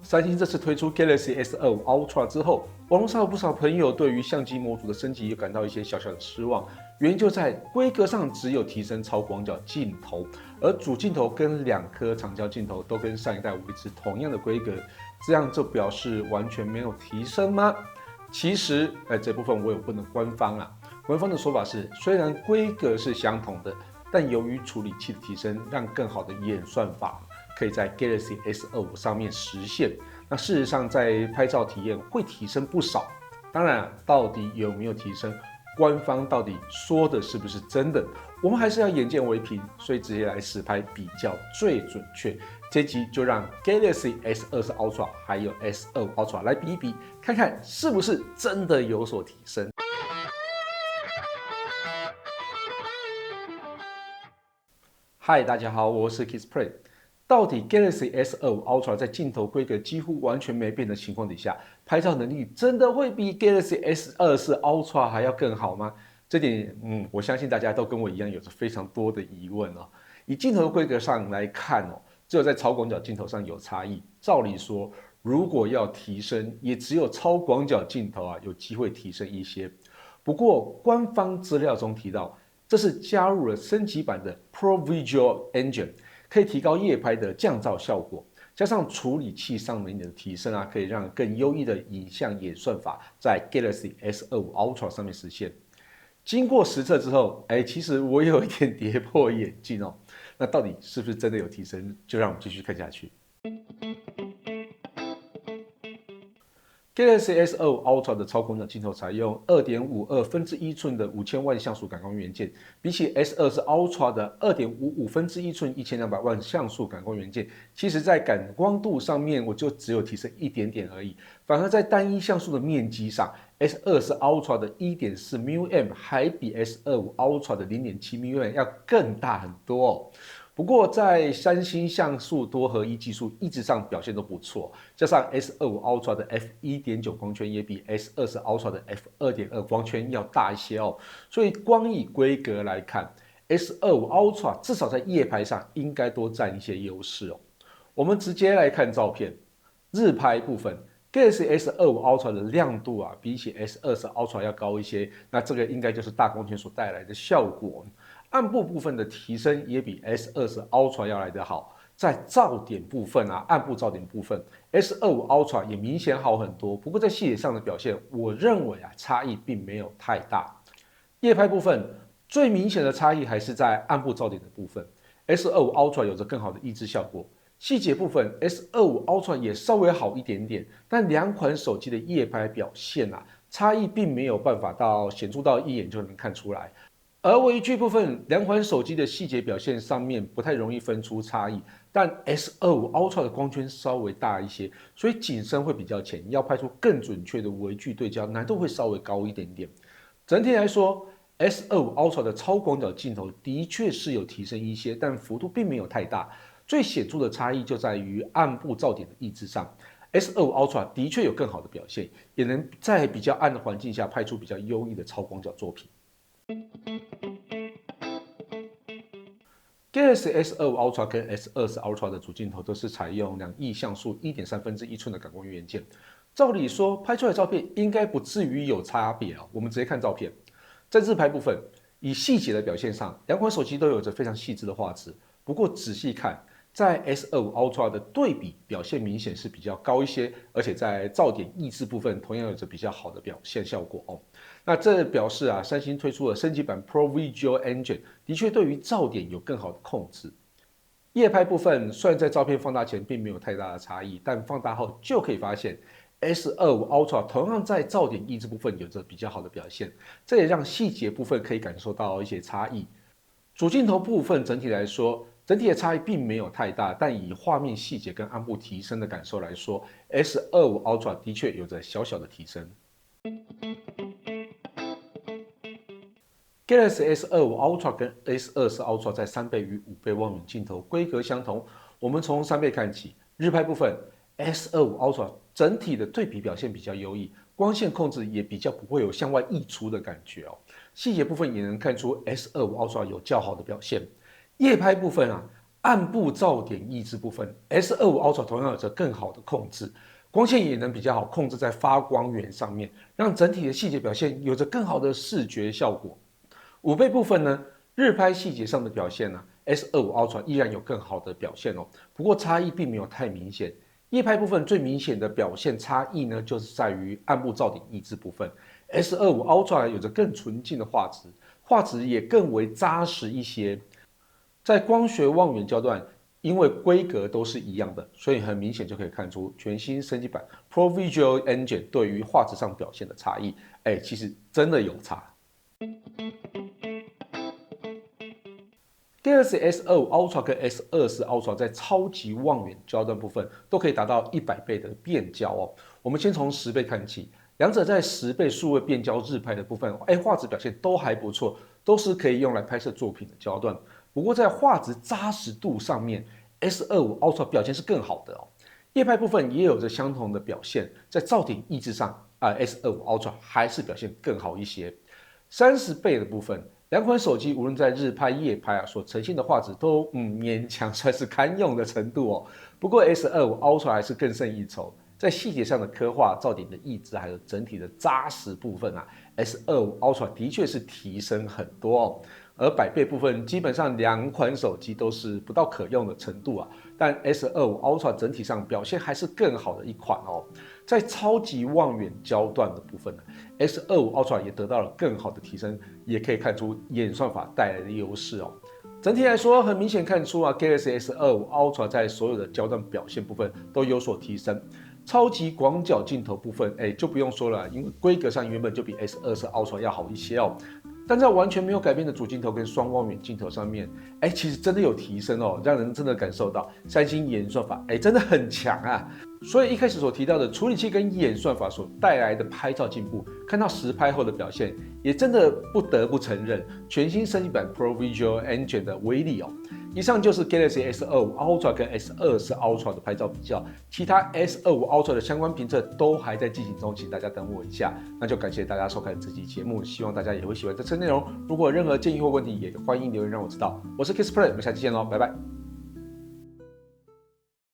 三星这次推出 Galaxy S25 Ultra 之后，网络上有不少朋友对于相机模组的升级也感到一些小小的失望。原因就在规格上只有提升超广角镜头，而主镜头跟2颗长焦镜头都跟上一代维持同样的规格，这样就表示完全没有提升吗？其实，这部分我有问了官方啊，官方的说法是，虽然规格是相同的，但由于处理器的提升，让更好的演算法可以在 Galaxy S25 上面实现。那事实上，在拍照体验会提升不少。当然，到底有没有提升，官方到底说的是不是真的，我们还是要眼见为凭，所以直接来实拍比较最准确。这集就让 Galaxy S20 Ultra 还有 S25 Ultra 来比一比，看看是不是真的有所提升。嗨，大家好，我是 Kissplay。到底 Galaxy S25 Ultra 在镜头规格几乎完全没变的情况底下，拍照能力真的会比 Galaxy S24 Ultra 还要更好吗？这点，我相信大家都跟我一样有着非常多的疑问哦。以镜头规格上来看哦，只有在超广角镜头上有差异。照理说，如果要提升，也只有超广角镜头有机会提升一些。不过，官方资料中提到，这是加入了升级版的 Pro Visual Engine。可以提高夜拍的降噪效果，加上处理器上面的提升可以让更优异的影像演算法在 Galaxy S25 Ultra 上面实现。经过实测之后，其实我有一点跌破眼镜哦。那到底是不是真的有提升？就让我们继续看下去。Galaxy S25 Ultra 的超广角镜头采用2.52寸的5000万像素感光元件，比起 S20 Ultra 的2.55寸1200万像素感光元件，其实在感光度上面我就只有提升一点点而已，反而在单一像素的面积上 ，S20 Ultra 的 1.4mm 还比 S25 Ultra 的 0.7mm 要更大很多哦。不过，在三星像素多合一技术一直上表现都不错，加上 S25 Ultra 的 f1.9 光圈也比 S20 Ultra 的 f2.2 光圈要大一些哦，所以光以规格来看 ，S25 Ultra 至少在夜拍上应该多占一些优势哦。我们直接来看照片，日拍部分。Galaxy S25 Ultra 的亮度比起 S20 Ultra 要高一些，那这个应该就是大光圈所带来的效果。暗部部分的提升也比 S20 Ultra 要来得好，在噪点部分暗部噪点部分 ，S25 Ultra 也明显好很多。不过在细节上的表现，我认为差异并没有太大。夜拍部分最明显的差异还是在暗部噪点的部分 ，S25 Ultra 有着更好的抑制效果。细节部分 ，S25 Ultra 也稍微好一点点，但两款手机的夜拍表现差异并没有办法显著到一眼就能看出来。而微距部分，两款手机的细节表现上面不太容易分出差异，但 S25 Ultra 的光圈稍微大一些，所以景深会比较浅，要拍出更准确的微距对焦难度会稍微高一点点。整体来说 ，S25 Ultra 的超广角镜头的确是有提升一些，但幅度并没有太大。最显著的差异就在于暗部噪点的抑制上 ，S25 Ultra 的确有更好的表现，也能在比较暗的环境下拍出比较优异的超广角作品。Galaxy S25 Ultra 跟 S20 Ultra 的主镜头都是采用2亿像素1.3寸的感光元件，照理说拍出来的照片应该不至于有差别我们直接看照片，在日拍部分，以细节的表现上，两款手机都有着非常细致的画质。不过仔细看，在 S25 Ultra 的对比表现明显是比较高一些，而且在噪点抑制部分同样有着比较好的表现效果哦。那这表示三星推出了升级版 Pro Visual Engine， 的确对于噪点有更好的控制。夜拍部分虽然在照片放大前并没有太大的差异，但放大后就可以发现 S25 Ultra 同样在噪点抑制部分有着比较好的表现，这也让细节部分可以感受到一些差异。主镜头部分整体来说，整体的差异并没有太大，但以画面细节跟暗部提升的感受来说 ，S25 Ultra 的确有着小小的提升。Galaxy S25 Ultra 跟 S20 Ultra 在3倍与5倍望远镜头规格相同。我们从3倍看起，日拍部分 S25 Ultra 整体的对比表现比较优异，光线控制也比较不会有向外溢出的感觉细节部分也能看出 S25 Ultra 有较好的表现。夜拍部分暗部噪点抑制部分 ，S25 Ultra 同样有着更好的控制，光线也能比较好控制在发光源上面，让整体的细节表现有着更好的视觉效果。5倍部分呢，日拍细节上的表现呢，S25 Ultra 依然有更好的表现哦，不过差异并没有太明显。夜拍部分最明显的表现差异呢，就是在于暗部噪点抑制部分。S25 Ultra 有着更纯净的画质，画质也更为扎实一些。在光学望远焦段，因为规格都是一样的，所以很明显就可以看出全新升级版 ProVisual Engine 对于画质上表现的差异。其实真的有差。Galaxy S25 Ultra 跟 S24 Ultra 在超级望远焦段部分都可以达到100倍的变焦哦。我们先从10倍看起，两者在10倍数位变焦日拍的部分，画质表现都还不错，都是可以用来拍摄作品的焦段。不过在画质扎实度上面 ，S25 Ultra 表现是更好的哦。夜拍部分也有着相同的表现，在噪点抑制上，S25 Ultra 还是表现更好一些。30倍的部分。两款手机无论在日拍、夜拍所呈现的画质都勉强算是堪用的程度哦。不过 S25 Ultra 还是更胜一筹，在细节上的刻画、噪点的抑制，还有整体的扎实部分，S25 Ultra 的确是提升很多哦。而100倍部分，基本上两款手机都是不到可用的程度但 S25 Ultra 整体上表现还是更好的一款哦。在超级望远焦段的部分，S25 Ultra 也得到了更好的提升，也可以看出演算法带来的优势哦。整体来说，很明显看出Galaxy S25 Ultra 在所有的焦段表现部分都有所提升。超级广角镜头部分，就不用说了，因为规格上原本就比 S24 Ultra 要好一些哦。但在完全没有改变的主镜头跟双望远镜头上面，其实真的有提升哦，让人真的感受到三星演算法，真的很强啊。所以一开始所提到的处理器跟演算法所带来的拍照进步，看到实拍后的表现，也真的不得不承认全新升级版 ProVisual Engine 的威力哦。以上就是 Galaxy S25 Ultra 跟 S24 Ultra 的拍照比较，其他 S25 Ultra 的相关评测都还在进行中，请大家等我一下。那就感谢大家收看这期节目，希望大家也会喜欢这次内容。如果有任何建议或问题，也欢迎留言让我知道。我是 Kissplay，我们下期见喽，拜拜。